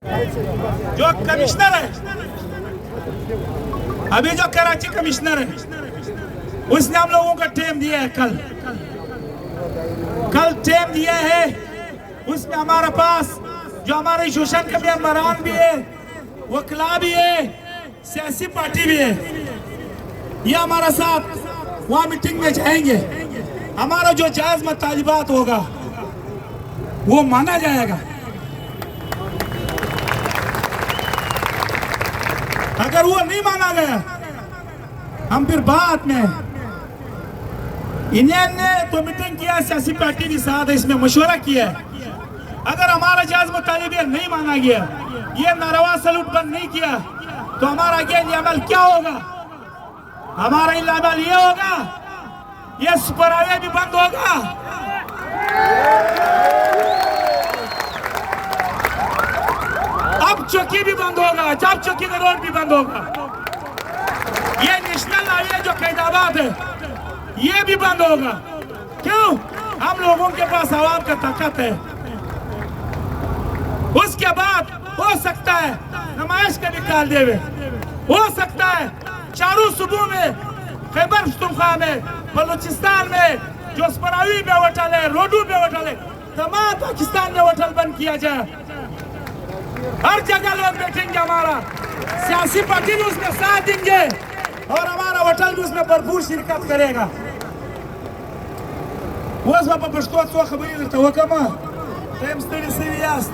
जो कमिश्नर है, अभी जो कराची कमिश्नर है, उसने हम लोगों को टेम दिया है। कल टेम दिया है। उसमें हमारे पास जो हमारे एसोसिएशन के मेंबरान भी है, वकला भी है, सियासी पार्टी भी है, ये हमारा साथ वहाँ मीटिंग में जाएंगे। हमारा जो जायज मुतालिबात होगा वो माना जाएगा। अगर वो नहीं माना गया, हम फिर बाद में इन्होंने तो मीटिंग किया, सियासी पार्टी के साथ इसमें मशवरा किया। अगर हमारा जायज मुतालिबात नहीं माना गया, ये नारवा सलूट बंद नहीं किया, तो हमारा आगे अमल क्या होगा? हमारा अमल ये होगा, ये सुपर हाईवे भी बंद होगा, अब चौकी भी बंद होगा, जब चौकी का रोड भी बंद होगा, ये नेशनल हाईवे जो कैदाबाद है ये भी बंद होगा। क्यों? हम लोगों के पास आवाम का ताकत है। उसके बाद हो सकता है नुमाइश का निकाल देवे, हो सकता है चारों सूबों में, खैबर पख्तूनख्वा में, बलूचिस्तान में जो स्परावी में होटल है, रोडू में होटल है, तमाम पाकिस्तान में होटल बंद किया जाए। हर जगह लोग बैठेंगे, हमारा सियासी पार्टी भी उसमें साथ देंगे और हमारा होटल भी उसमें भरपूर शिरकत करेगा। वो खबरी लगता है, वो कमा टाइम स्टडी सीरियस